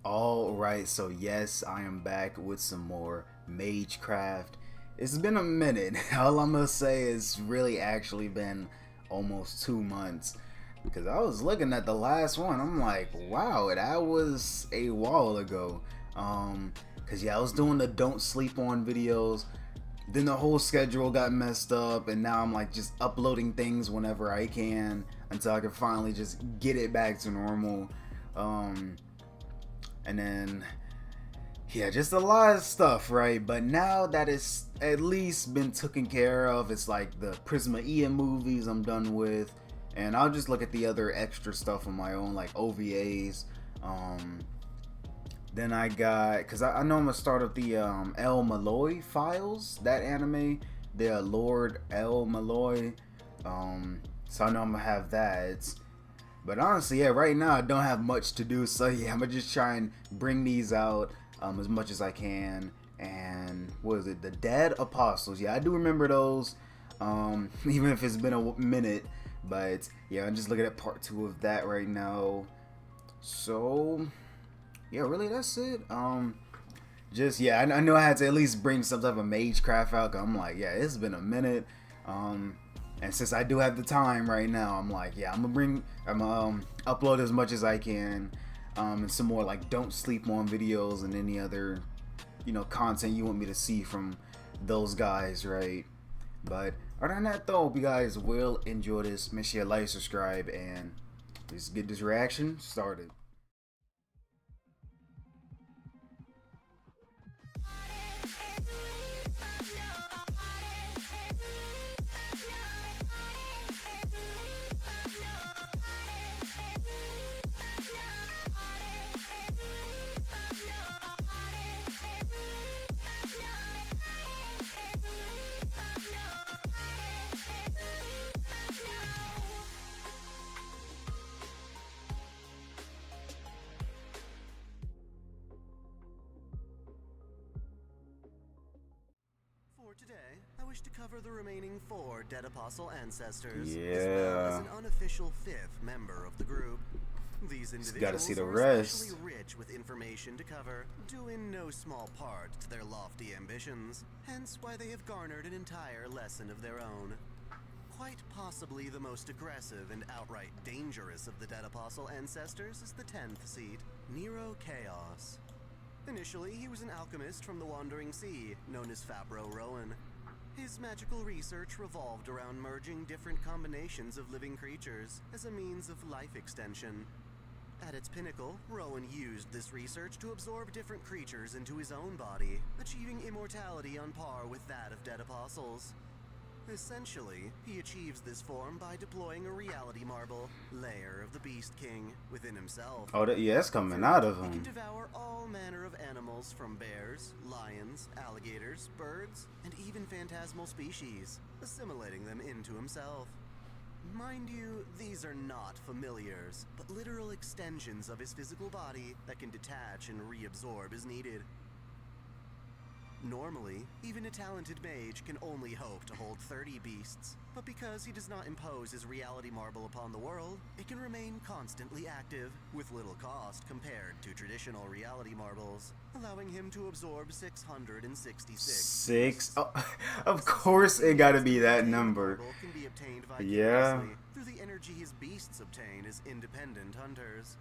Alright, so yes, I am back with some more Magecraft. It's been a minute. All I'm gonna say is really actually been almost 2 months. Because I was looking at the last one, I'm like, wow, that was a while ago. Cause yeah, I was doing the don't sleep on videos. Then the whole schedule got messed up, and now I'm like just uploading things whenever I can until I can finally just get it back to normal. Um, and then yeah, just a lot of stuff, right? But now that it's at least been taken care of, it's like the Prisma Ian movies I'm done with, and I'll just look at the other extra stuff on my own, like OVAs. Um, then I got, because I know I'm gonna start up the El Malloy files, that anime, the Lord El Malloy. So I know I'm gonna have that. But honestly, yeah, right now I don't have much to do, so yeah, I'm gonna just try and bring these out as much as I can. And what is it? The Dead Apostles. Yeah, I do remember those, even if it's been a minute. But yeah, I'm just looking at part two of that right now. So yeah, really, that's it. Just yeah, I know I had to at least bring some type of Magecraft out. Cause I'm like, yeah, it's been a minute. Um, and since I do have the time right now, I'm like, yeah, I'm gonna upload as much as I can, and some more like don't sleep on videos and any other, content you want me to see from those guys, right? But other than that, though, hope you guys will enjoy this. Make sure you like, subscribe, and let's get this reaction started. For today, I wish to cover the remaining 4 Dead Apostle ancestors, as well as Yeah, an unofficial 5th member of the group. These gotta see individuals the are rest. especially rich with information to cover, due in no small part to their lofty ambitions, hence why they have garnered an entire lesson of their own. Quite possibly the most aggressive and outright dangerous of the Dead Apostle ancestors is the 10th seat, Nero Chaos. Initially, he was an alchemist from the Wandering Sea, known as Fabro Rowan. His magical research revolved around merging different combinations of living creatures as a means of life extension. At its pinnacle, Rowan used this research to absorb different creatures into his own body, achieving immortality on par with that of dead apostles. Essentially, he achieves this form by deploying a reality marble, layer of the Beast King, within himself. Oh, yeah, that's coming Through out it, of he can him. devour all manner of animals from bears, lions, alligators, birds, and even phantasmal species, assimilating them into himself. Mind you, these are not familiars, but literal extensions of his physical body that can detach and reabsorb as needed. Normally, even a talented mage can only hope to hold 30 beasts, but because he does not impose his reality marble upon the world, it can remain constantly active, with little cost compared to traditional reality marbles, allowing him to absorb 666 Six. beasts. Oh, of This course also it gotta means be that the that reality number. marble can be obtained Yeah. vicariously through the energy his beasts obtain as independent hunters.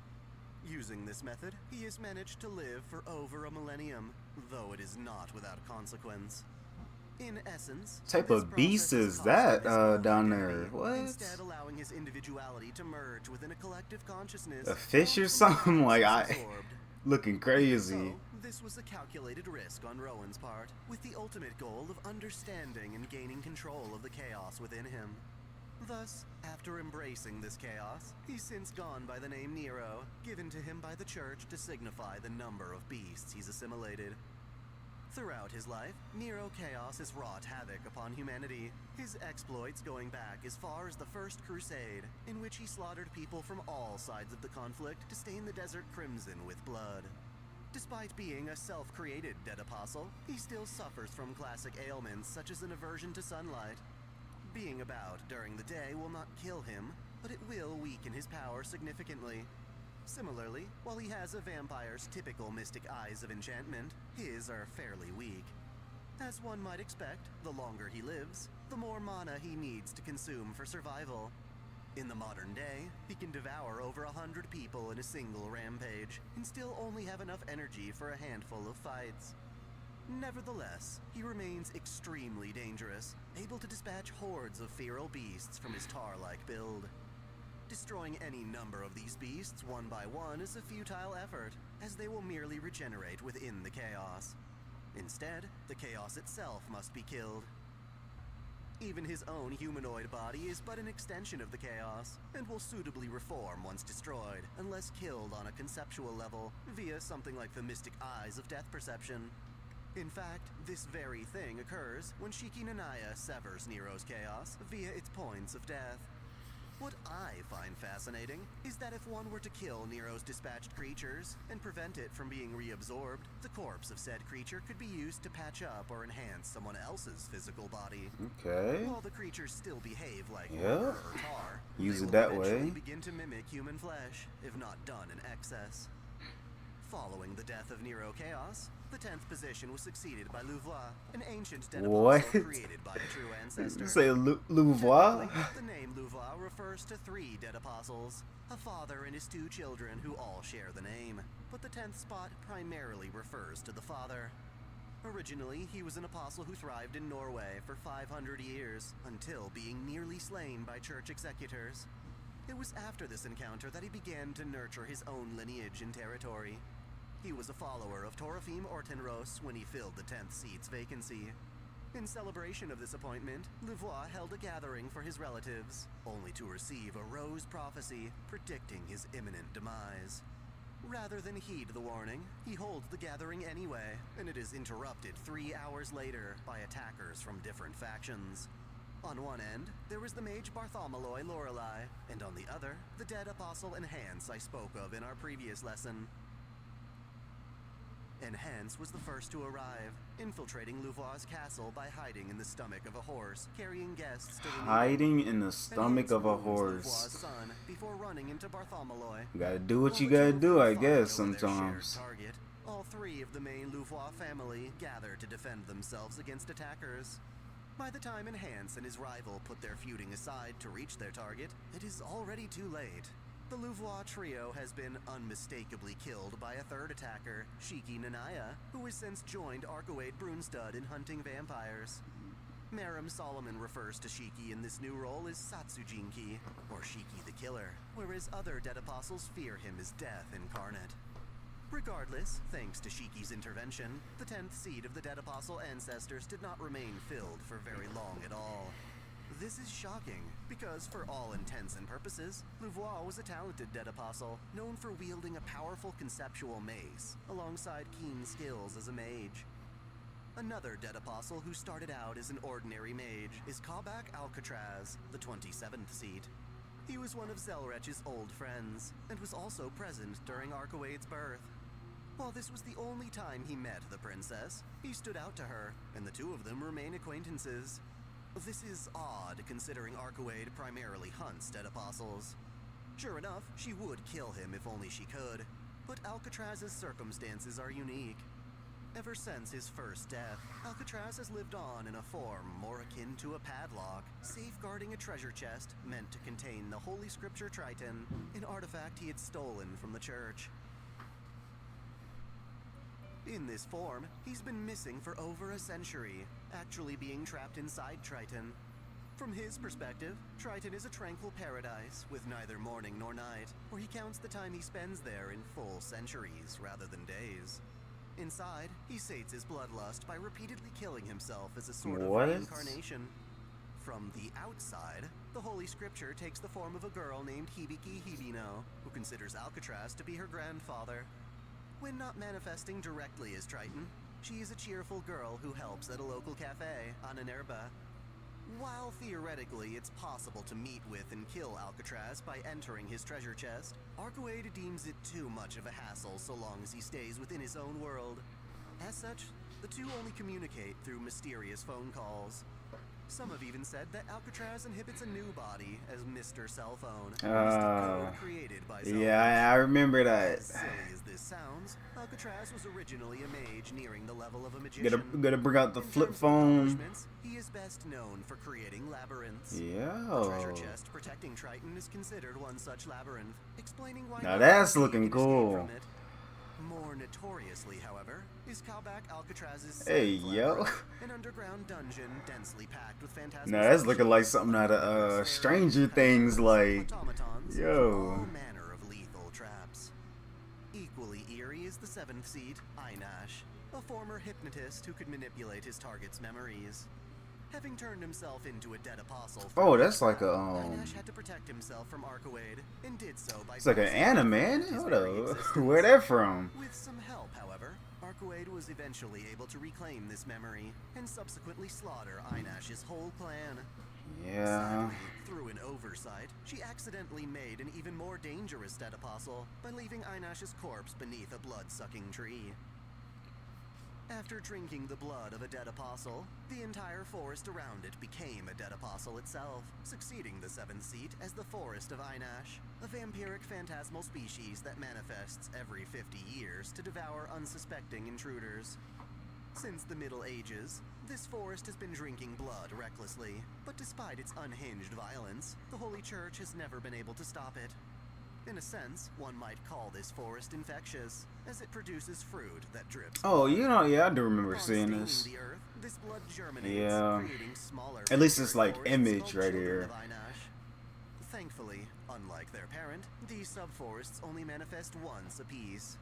Using this method, he has managed to live for over a millennium, though it is not without consequence. In essence, Type this of beast process has is cost him that his own down identity, there? What? instead allowing his individuality to merge within a collective consciousness A fish formed or from the something? lives Like he's I absorbed. looking Even crazy. so, this was a calculated risk on Rowan's part, with the ultimate goal of understanding and gaining control of the chaos within him. Thus, after embracing this chaos, he's since gone by the name Nero, given to him by the church to signify the number of beasts he's assimilated. Throughout his life, Nero Chaos has wrought havoc upon humanity, his exploits going back as far as the First Crusade, in which he slaughtered people from all sides of the conflict to stain the desert crimson with blood. Despite being a self-created dead apostle, he still suffers from classic ailments such as an aversion to sunlight. Being about during the day will not kill him, but it will weaken his power significantly. Similarly, while he has a vampire's typical mystic eyes of enchantment, his are fairly weak. As one might expect, the longer he lives, the more mana he needs to consume for survival. In the modern day, he can devour over 100 people in a single rampage, and still only have enough energy for a handful of fights. Nevertheless, he remains extremely dangerous, able to dispatch hordes of feral beasts from his tar-like build. Destroying any number of these beasts one by one is a futile effort, as they will merely regenerate within the chaos. Instead, the chaos itself must be killed. Even his own humanoid body is but an extension of the chaos, and will suitably reform once destroyed, unless killed on a conceptual level, via something like the mystic eyes of death perception. In fact, this very thing occurs when Shiki Nanaya severs Nero's chaos via its points of death. What I find fascinating is that if one were to kill Nero's dispatched creatures and prevent it from being reabsorbed, the corpse of said creature could be used to patch up or enhance someone else's physical body. Okay. While the creatures still behave like Yeah. mortar or tar, Use they it will that eventually way. begin to mimic human flesh, if not done in excess. Following the death of Nero Chaos, the 10th position was succeeded by Luvoir, an ancient dead What? apostle created by a true ancestor. Say Luvoir? Technically, the name Luvoir refers to 3 dead apostles, a father and his 2 children who all share the name, but the 10th spot primarily refers to the father. Originally, he was an apostle who thrived in Norway for 500 years, until being nearly slain by church executors. It was after this encounter that he began to nurture his own lineage and territory. He was a follower of Torafim Ortenros when he filled the 10th seat's vacancy. In celebration of this appointment, Luvoir held a gathering for his relatives, only to receive a rose prophecy predicting his imminent demise. Rather than heed the warning, he holds the gathering anyway, and it is interrupted 3 hours later by attackers from different factions. On one end, there was the mage Bartholomew Lorelei, and on the other, the dead apostle Enhance I spoke of in our previous lesson. Enhance was the first to arrive, infiltrating Louvoir's castle by hiding in the stomach of a horse, carrying guests to the Hiding in the stomach of a Enhance wounds horse. Louvoir's son before running into Bartholomew. You gotta do what you While the gotta two do, I fought guess, over their sometimes. shared target, all 3 of the main Luvoir family gathered to defend themselves against attackers. By the time Enhance and his rival put their feuding aside to reach their target, it is already too late. The Luvoir trio has been unmistakably killed by a 3rd attacker, Shiki Nanaya, who has since joined Arcoade Brunstud in hunting vampires. Meram Solomon refers to Shiki in this new role as Satsujinki, or Shiki the Killer, whereas other dead apostles fear him as death incarnate. Regardless, thanks to Shiki's intervention, the 10th seed of the dead apostle ancestors did not remain filled for very long at all. This is shocking, because for all intents and purposes, Luvoir was a talented dead apostle, known for wielding a powerful conceptual mace, alongside keen skills as a mage. Another dead apostle who started out as an ordinary mage is Kabak Alcatraz, the 27th seat. He was one of Zelrech's old friends, and was also present during Arcoade's birth. While this was the only time he met the princess, he stood out to her, and the 2 of them remain acquaintances. This is odd, considering Arcoade primarily hunts dead apostles. Sure enough, she would kill him if only she could, but Alcatraz's circumstances are unique. Ever since his first death, Alcatraz has lived on in a form more akin to a padlock, safeguarding a treasure chest meant to contain the Holy Scripture Triton, an artifact he had stolen from the church. In this form, he's been missing for over a century, actually being trapped inside Triton. From his perspective, Triton is a tranquil paradise with neither morning nor night, where he counts the time he spends there in full centuries rather than days. Inside, he sates his bloodlust by repeatedly killing himself as a sort of reincarnation. From the outside, the Holy Scripture takes the form of a girl named Hibiki Hibino, who considers Alcatraz to be her grandfather. When not manifesting directly as Triton, she is a cheerful girl who helps at a local cafe, Ananerba. While theoretically it's possible to meet with and kill Alcatraz by entering his treasure chest, Arcoade deems it too much of a hassle so long as he stays within his own world. As such, the 2 only communicate through mysterious phone calls. Some have even said that Alcatraz inhibits a new body as Mr. Cell Phone, a code created by yeah, I remember that. As silly as this sounds, Alcatraz was originally a mage nearing the level of a magician. Gotta bring out the In flip terms of phone. accomplishments, he is best known for creating labyrinths. Yeah. The treasure chest protecting Triton is considered one such labyrinth, explaining why Now no that's one looking can escape cool. from it. More notoriously, however, is Cowback Alcatraz's Hey, seventh yo. labyrinth, an underground dungeon densely packed with phantasmal. Now that's looking like something out of Stranger Things, like, yo. All manner of lethal traps. Equally eerie is the seventh seat, Ainash, a former hypnotist who could manipulate his target's memories. Having turned himself into a dead apostle, Oh, that's like a Ainash had to protect himself from Arcoade, and did so by it's like an forcing anime. him to his Hold very up, existence. where that from? With some help, however, Arcoade was eventually able to reclaim this memory and subsequently slaughter Ainash's whole clan. Yeah. Sadly, through an oversight, she accidentally made an even more dangerous dead apostle by leaving Ainash's corpse beneath a blood-sucking tree. After drinking the blood of a dead apostle, the entire forest around it became a dead apostle itself, succeeding the seventh seat as the Forest of Ainash, a vampiric phantasmal species that manifests every 50 years to devour unsuspecting intruders. Since the Middle Ages, this forest has been drinking blood recklessly, but despite its unhinged violence, the Holy Church has never been able to stop it. In a sense, one might call this forest infectious, as it produces fruit that drips. Oh, you know, yeah, I do remember Upon seeing staining this. the earth, this blood germinates, Yeah. creating smaller At least it's vampiric like forests image called right Children here. of Ainash. Thankfully, unlike their parent, these subforests only manifest once apiece.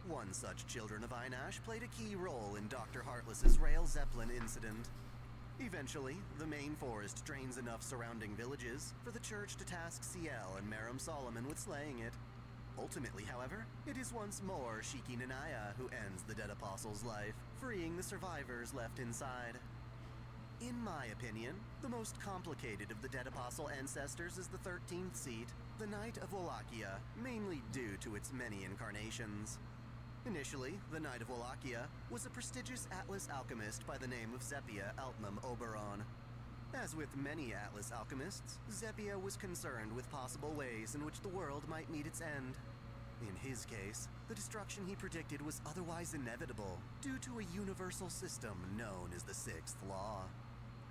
One such Children of Ainash played a key role in Dr. Heartless's Rail Zeppelin incident. Eventually, the main forest drains enough surrounding villages for the church to task Ciel and Merum Solomon with slaying it. Ultimately, however, it is once more Shiki Nanaya who ends the dead apostle's life, freeing the survivors left inside. In my opinion, the most complicated of the dead apostle ancestors is the 13th seat, the Night of Wallachia, mainly due to its many incarnations. Initially, the Night of Wallachia was a prestigious Atlas alchemist by the name of Zepia Altmum Oberon. As with many Atlas alchemists, Zepia was concerned with possible ways in which the world might meet its end. In his case, the destruction he predicted was otherwise inevitable due to a universal system known as the Sixth Law.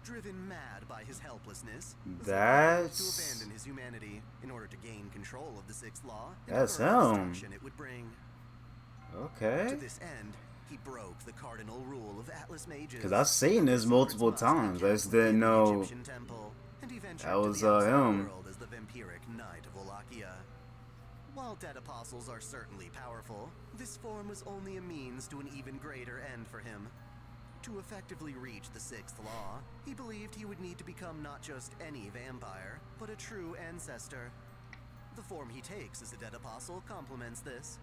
Driven mad by his helplessness, Zepia wanted to abandon his humanity in order to gain control of the Sixth Law and That's avert the him. destruction it would bring. Okay. To this end, he broke the cardinal rule of Atlas mages. Because I've seen this multiple times. I just didn't know that was him. As the vampiric Night of Wallachia. While dead apostles are certainly powerful, this form was only a means to an even greater end for him. To effectively reach the Sixth Law, he believed he would need to become not just any vampire, but a true ancestor. The form he takes as a dead apostle complements this.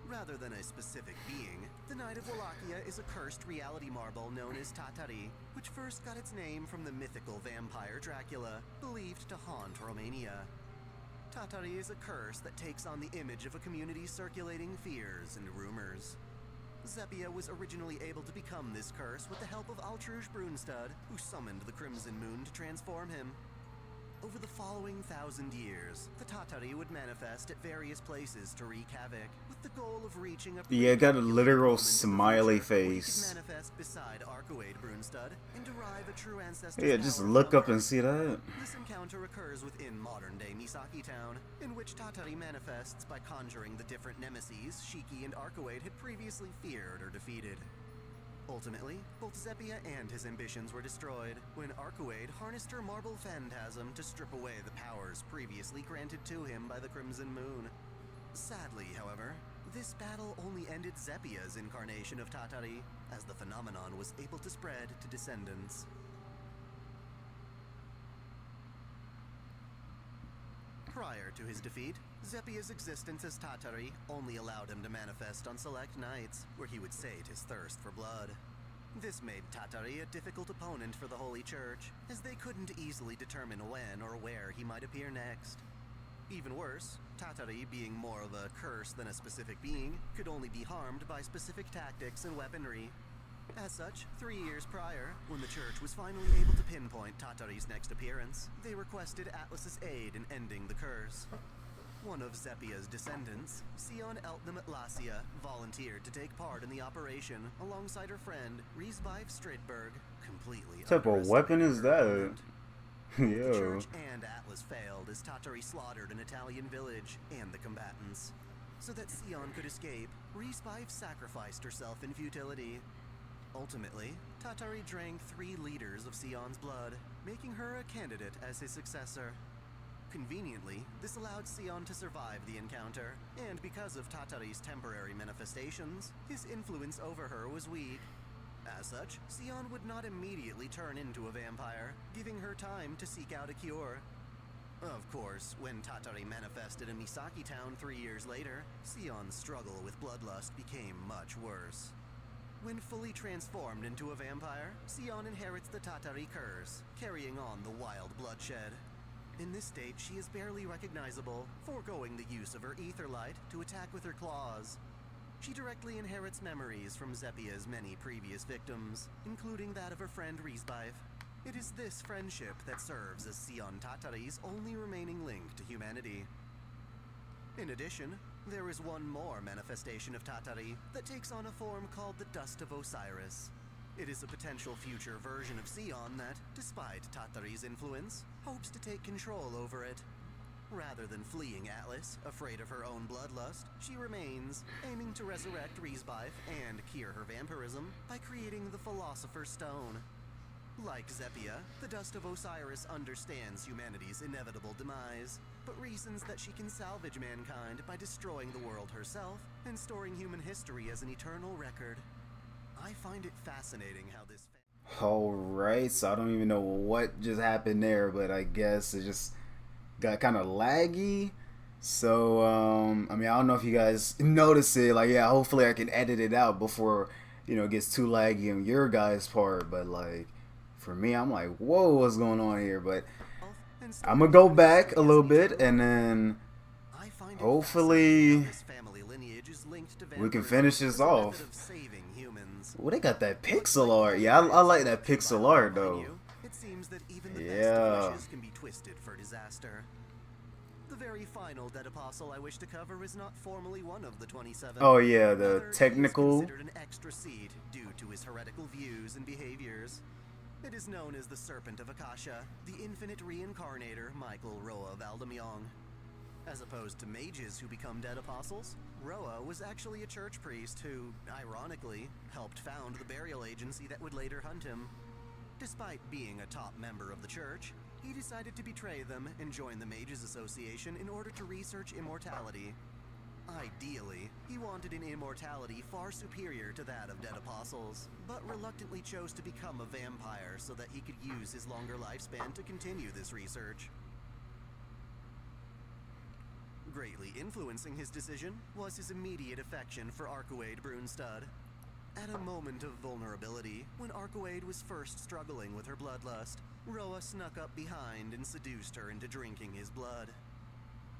Rather than a specific being, the Night of Wallachia is a cursed reality marble known as Tatari, which first got its name from the mythical vampire Dracula, believed to haunt Romania. Tatari is a curse that takes on the image of a community circulating fears and rumors. Zepia was originally able to become this curse with the help of Altruge Brunstud, who summoned the Crimson Moon to transform him. Over the following 1,000 years, the Tatari would manifest at various places to wreak havoc, with the goal of reaching a Yeah, got a literal moment in the smiley future where he could face. manifest beside Arcoade Brunstud and derive a true ancestor's Yeah, just power look from up and her. see that. This encounter occurs within modern-day Misaki Town, in which Tatari manifests by conjuring the different nemeses Shiki and Arcoade had previously feared or defeated. Ultimately, both Zepia and his ambitions were destroyed when Arcoade harnessed her marble phantasm to strip away the powers previously granted to him by the Crimson Moon. Sadly, however, this battle only ended Zepia's incarnation of Tatari, as the phenomenon was able to spread to descendants. Prior to his defeat, Zepia's existence as Tatari only allowed him to manifest on select nights, where he would sate his thirst for blood. This made Tatari a difficult opponent for the Holy Church, as they couldn't easily determine when or where he might appear next. Even worse, Tatari, being more of a curse than a specific being, could only be harmed by specific tactics and weaponry. As such, 3 years prior, when the church was finally able to pinpoint Tatari's next appearance, they requested Atlas's aid in ending the curse. One of Zepia's descendants, Sion Wallachia, volunteered to take part in the operation alongside her friend, Riesbeif Stridberg, completely What type of weapon is that? The Yo. church and Atlas failed as Tatari slaughtered an Italian village and the combatants. So that Sion could escape, Riesbeif sacrificed herself in futility. Ultimately, Tatari drank 3 liters of Sion's blood, making her a candidate as his successor. Conveniently, this allowed Sion to survive the encounter, and because of Tatari's temporary manifestations, his influence over her was weak. As such, Sion would not immediately turn into a vampire, giving her time to seek out a cure. Of course, when Tatari manifested in Misaki Town 3 years later, Sion's struggle with bloodlust became much worse. When fully transformed into a vampire, Sion inherits the Tatari curse, carrying on the wild bloodshed. In this state, she is barely recognizable, foregoing the use of her ether light to attack with her claws. She directly inherits memories from Zepia's many previous victims, including that of her friend Riesbeif. It is this friendship that serves as Sion Tatari's only remaining link to humanity. In addition, there is one more manifestation of Tatari that takes on a form called the Dust of Osiris. It is a potential future version of Sion that, despite Tatari's influence, hopes to take control over it. Rather than fleeing Atlas, afraid of her own bloodlust, she remains, aiming to resurrect Riesbeif and cure her vampirism by creating the Philosopher's Stone. Like Zepia, the Dust of Osiris understands humanity's inevitable demise, but reasons that she can salvage mankind by destroying the world herself and storing human history as an eternal record. I find it fascinating how this... Alright, so I don't even know what just happened there, but I guess it just got kind of laggy. So, I mean, I don't know if you guys notice it. Like, yeah, hopefully I can edit it out before, you know, it gets too laggy on your guys' part. But, like, for me, I'm like, whoa, what's going on here? But I'm going to go back a little bit and then hopefully we can finish this off. Well, they got that pixel art. Yeah, I like that pixel art, though. It seems that even the Yeah. best wishes can be twisted for disaster. The very final dead apostle I wish to cover is not formally one of the 27. Oh yeah, the Rather, technical. he is considered an extra seed due to his heretical views and behaviors. It is known as the Serpent of Akasha, the infinite reincarnator Michael Roa Valdemyong. As opposed to mages who become dead apostles, Roa was actually a church priest who, ironically, helped found the burial agency that would later hunt him. Despite being a top member of the church, he decided to betray them and join the Mages Association in order to research immortality. Ideally, he wanted an immortality far superior to that of dead apostles, but reluctantly chose to become a vampire so that he could use his longer lifespan to continue this research. Greatly influencing his decision was his immediate affection for Arcuade Brunstad. At a moment of vulnerability, when Arcuade was first struggling with her bloodlust, Roa snuck up behind and seduced her into drinking his blood.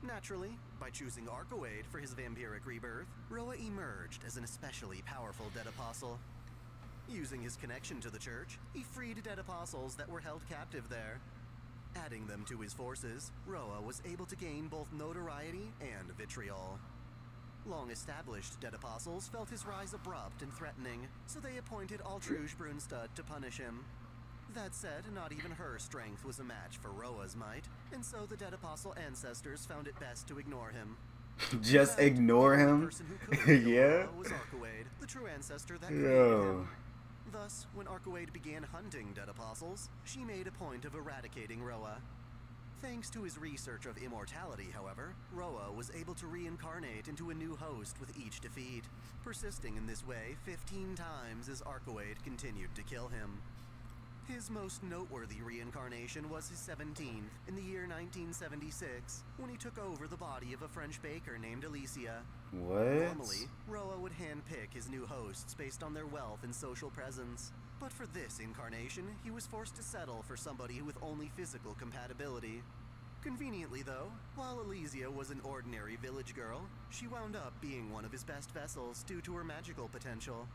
Naturally, by choosing Arcuade for his vampiric rebirth, Roa emerged as an especially powerful dead apostle. Using his connection to the church, he freed dead apostles that were held captive there. Adding them to his forces, Roa was able to gain both notoriety and vitriol. Long-established dead apostles felt his rise abrupt and threatening, so they appointed Altruge Brunstad to punish him. That said, not even her strength was a match for Roa's might, and so the dead apostle ancestors found it best to ignore him. Just ignore him? Yeah? Was Arcuade, the true ancestor that created him. Thus, when Arcuade began hunting dead apostles, she made a point of eradicating Roa. Thanks to his research of immortality, however, Roa was able to reincarnate into a new host with each defeat, persisting in this way 15 times as Arcuade continued to kill him. His most noteworthy reincarnation was his 17th, in the year 1976, when he took over the body of a French baker named Alicia. What? Normally, Roa would handpick his new hosts based on their wealth and social presence. But for this incarnation, he was forced to settle for somebody with only physical compatibility. Conveniently though, while Alicia was an ordinary village girl, she wound up being one of his best vessels due to her magical potential.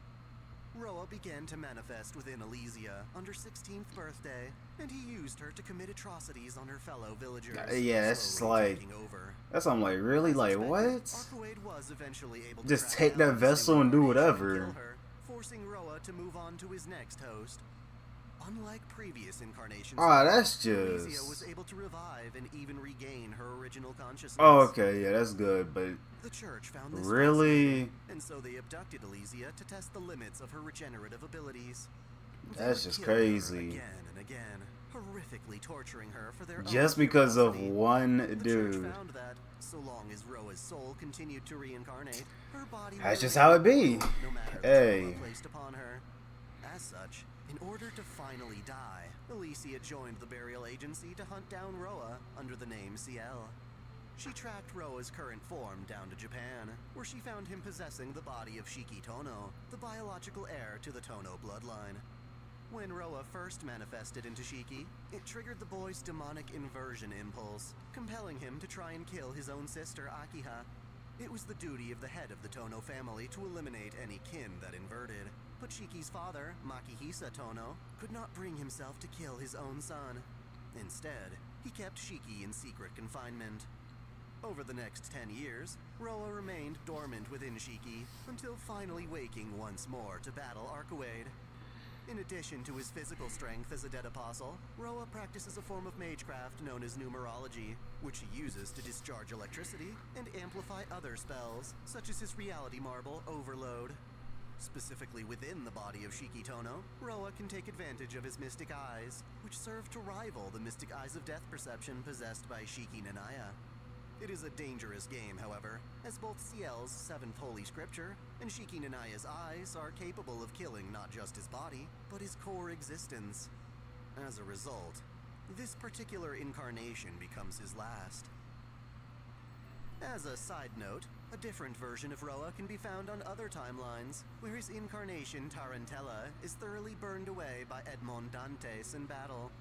Roa began to manifest within Elysia on her 16th birthday, and he used her to commit atrocities on her fellow villagers. Yeah, it's slowly like, taking over. that's I'm like, really? As Like, expected, what? Archwade was eventually able to Just track take down that this vessel new and do incarnation whatever. kill her, forcing Roa to move on to his next host. Unlike previous incarnations, Oh, that's Elysia was just... able to revive and even regain her original consciousness. Oh, okay, yeah, that's good, but... The church found this really? and so they abducted Elysia to test the limits of her regenerative abilities. That's They just killed her crazy. again and again, horrifically torturing her for their Just own because of curiosity. one The dude. church found that, so long as Roa's soul continued to reincarnate, her body That's would just how it be. remain, no matter the Hey. trauma placed upon her. As such, in order to finally die, Elysia joined the burial agency to hunt down Roa under the name Ciel. She tracked Roa's current form down to Japan, where she found him possessing the body of Shiki Tono, the biological heir to the Tono bloodline. When Roa first manifested into Shiki, it triggered the boy's demonic inversion impulse, compelling him to try and kill his own sister Akiha. It was the duty of the head of the Tono family to eliminate any kin that inverted, but Shiki's father, Makihisa Tono, could not bring himself to kill his own son. Instead, he kept Shiki in secret confinement. Over the next 10 years, Roa remained dormant within Shiki, until finally waking once more to battle Archwade. In addition to his physical strength as a dead apostle, Roa practices a form of magecraft known as numerology, which he uses to discharge electricity and amplify other spells, such as his reality marble Overload. Specifically within the body of Shiki Tono, Roa can take advantage of his mystic eyes, which serve to rival the mystic eyes of death perception possessed by Shiki Nanaya. It is a dangerous game, however, as both Ciel's seventh holy scripture and Shiki Nanaya's eyes are capable of killing not just his body, but his core existence. As a result, this particular incarnation becomes his last. As a side note, a different version of Roa can be found on other timelines, where his incarnation Tarantella is thoroughly burned away by Edmond Dantes in battle.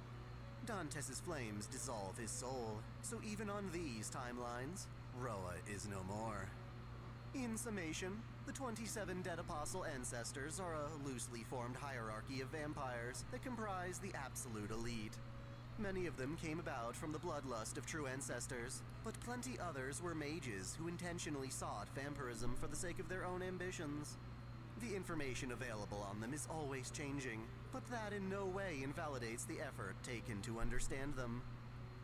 Dantes' flames dissolve his soul, so even on these timelines, Roa is no more. In summation, the 27 Dead Apostle ancestors are a loosely formed hierarchy of vampires that comprise the absolute elite. Many of them came about from the bloodlust of true ancestors, but plenty others were mages who intentionally sought vampirism for the sake of their own ambitions. The information available on them is always changing, but that in no way invalidates the effort taken to understand them.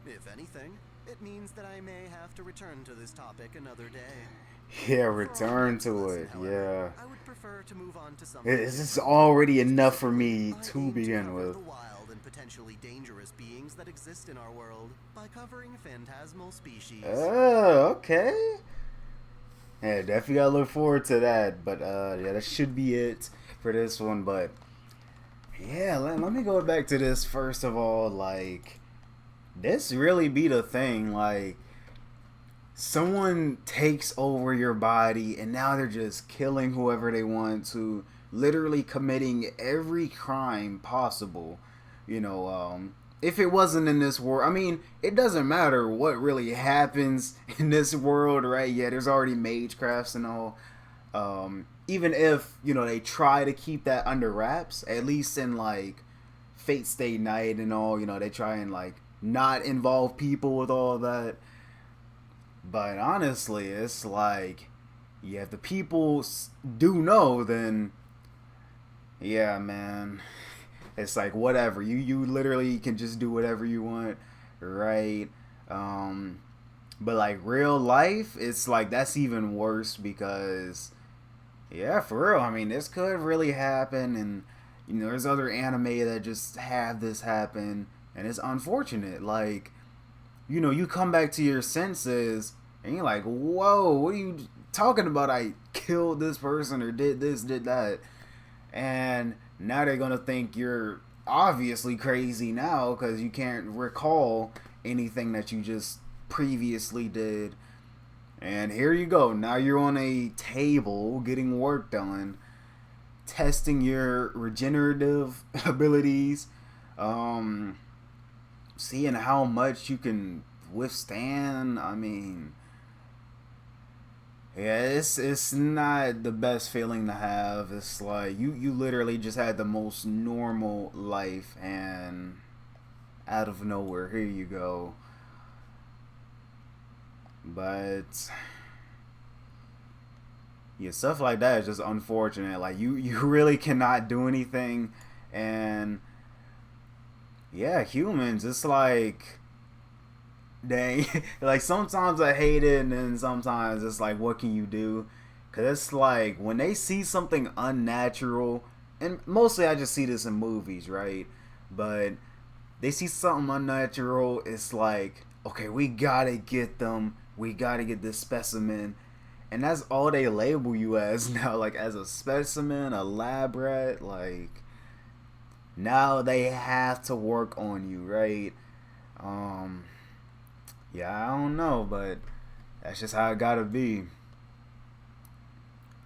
If anything, it means that I may have to return to this topic another day. Yeah, return to it. Yeah. I would prefer to move on to something. This is already enough for me I to aim begin cover with. the wild and potentially dangerous beings that exist in our world by covering phantasmal species. Oh, okay. Yeah, definitely gotta look forward to that. But yeah, that should be it for this one. But yeah, let me go back to this first of all. Like, this really be the thing. Like, someone takes over your body and now they're just killing whoever they want to, literally committing every crime possible. You know, if it wasn't in this world, I mean, it doesn't matter what really happens in this world, right? Yeah, there's already magecrafts and all. Even if, you know, they try to keep that under wraps, at least in like Fate Stay Night and all, you know, they try and like not involve people with all that. But honestly, it's like, yeah, if the people do know, then yeah, man, it's like whatever. You literally can just do whatever you want, right? But like real life, it's like that's even worse because yeah, for real. I mean, this could really happen, and you know, there's other anime that just have this happen, and it's unfortunate. Like, you know, you come back to your senses and you're like, whoa, what are you talking about? I killed this person or did this, did that. And now they're going to think you're obviously crazy now because you can't recall anything that you just previously did. And here you go. Now you're on a table getting work done, testing your regenerative abilities, seeing how much you can withstand. I mean, Yeah, it's not the best feeling to have. It's like you literally just had the most normal life, and out of nowhere, here you go. But yeah, stuff like that is just unfortunate. Like you really cannot do anything, and yeah, humans. It's like dang, like sometimes I hate it, and then sometimes it's like, what can you do? Cause it's like when they see something unnatural, and mostly I just see this in movies, right? But they see something unnatural, it's like, okay, we gotta get them. We gotta get this specimen, and that's all they label you as now, like as a specimen, a lab rat. Like now they have to work on you, right? Um, yeah, I don't know, but that's just how it gotta be.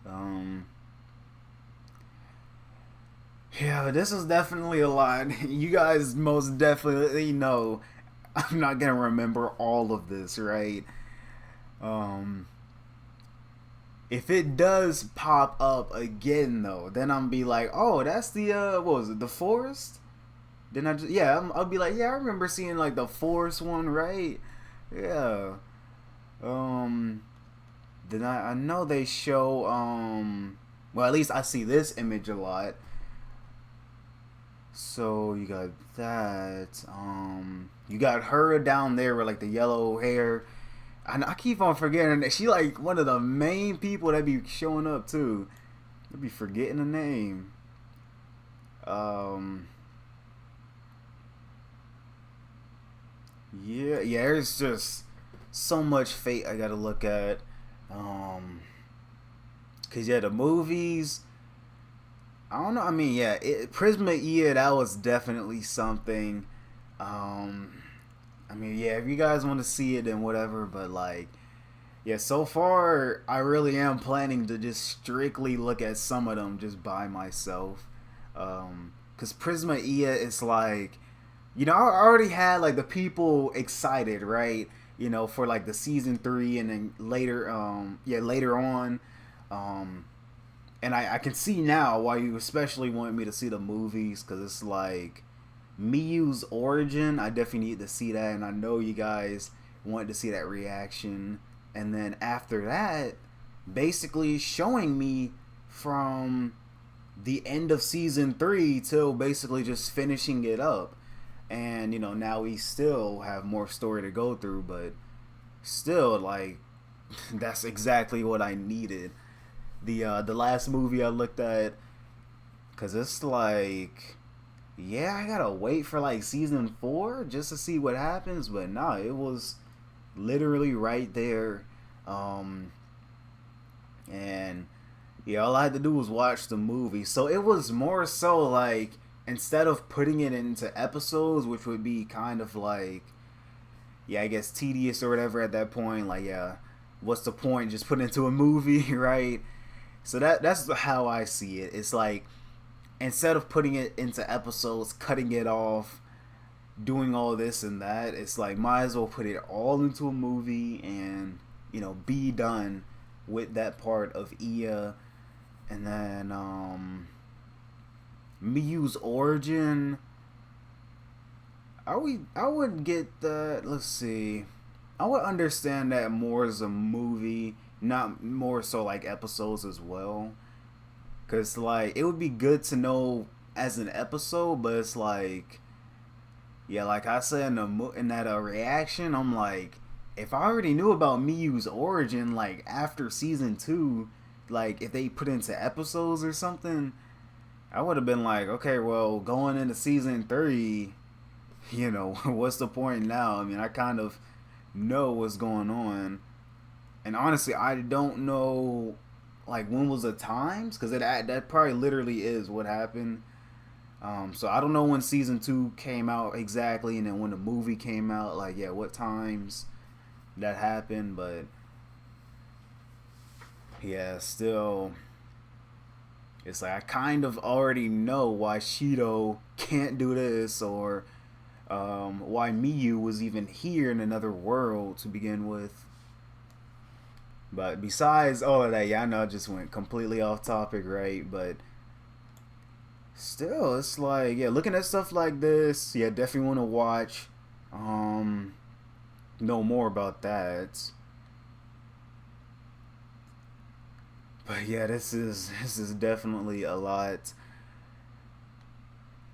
Um, yeah, this is definitely a lot. You guys most definitely know I'm not gonna remember all of this, right? Um, if it does pop up again, though, then I'm be like, oh, that's the what was it, the forest? Then I just I'll be like, yeah, I remember seeing like the forest one, right? Yeah. Um, then I know they show well, at least I see this image a lot. So you got that. You got her down there with like the yellow hair. I keep on forgetting that she like one of the main people that be showing up too. I be forgetting the name. Um, yeah. There's just so much fate I gotta look at. Um, cause yeah, the movies. I don't know. I mean, yeah, Prisma Ia, that was definitely something. Um, I mean, yeah, if you guys want to see it, then whatever. But like, yeah, so far I really am planning to just strictly look at some of them just by myself. Cause Prisma Ia is like, I already had like the people excited, right? For like the season 3, and then later, later on. Um, and I can see now why you especially want me to see the movies, because it's like Miyu's origin. I definitely need to see that, and I know you guys want to see that reaction. And then after that, basically showing me from the end of season 3 till basically just finishing it up. And now we still have more story to go through, but still, like, that's exactly what I needed. The last movie I looked at, because it's like, yeah, I gotta wait for like season 4 just to see what happens. But nah, it was literally right there. Um, and yeah, all I had to do was watch the movie. So it was more so like, instead of putting it into episodes, which would be kind of like, yeah, I guess tedious or whatever at that point. Like, yeah, what's the point? Just put it into a movie, right? So that's how I see it. It's like, instead of putting it into episodes, cutting it off, doing all this and that, it's like, might as well put it all into a movie and be done with that part of Ia. And then Miyu's origin, I would get that. Let's see, I would understand that more as a movie, not more so like episodes as well. Cause like it would be good to know as an episode, but it's like, yeah, like I said in that reaction, I'm like, if I already knew about Miyu's origin, like after season 2, like if they put into episodes or something, I would have been like, okay, well, going into season 3, what's the point now? I mean, I kind of know what's going on, and honestly, I don't know like when was the times, because that probably literally is what happened. So I don't know when season 2 came out exactly, and then when the movie came out, like, yeah, what times that happened. But yeah, still, it's like I kind of already know why Shido can't do this, or why Miyu was even here in another world to begin with. But besides all of that, yeah, I know I just went completely off topic, right? But still, it's like, yeah, looking at stuff like this, yeah, definitely want to watch. Um, know more about that. But yeah, this is definitely a lot.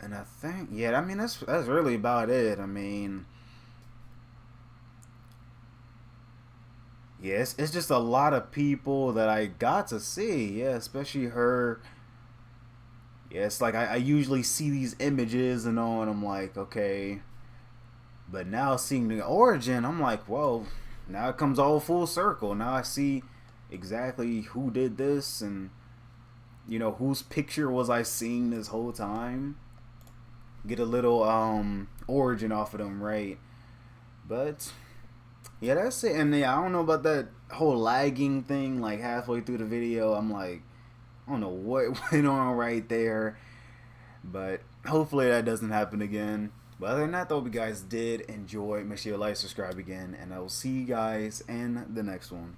And I think, yeah, I mean that's really about it. I mean, yeah, it's just a lot of people that I got to see. Yeah, especially her. Yeah, it's like I usually see these images and all, and I'm like, okay. But now seeing the origin, I'm like, whoa, now it comes all full circle. Now I see exactly who did this and, whose picture was I seeing this whole time. Get a little origin off of them, right? But yeah, that's it. And yeah, I don't know about that whole lagging thing. Like halfway through the video, I'm like, I don't know what went on right there. But hopefully that doesn't happen again. But other than that, though, if you guys did enjoy, make sure you like, subscribe again, and I will see you guys in the next one.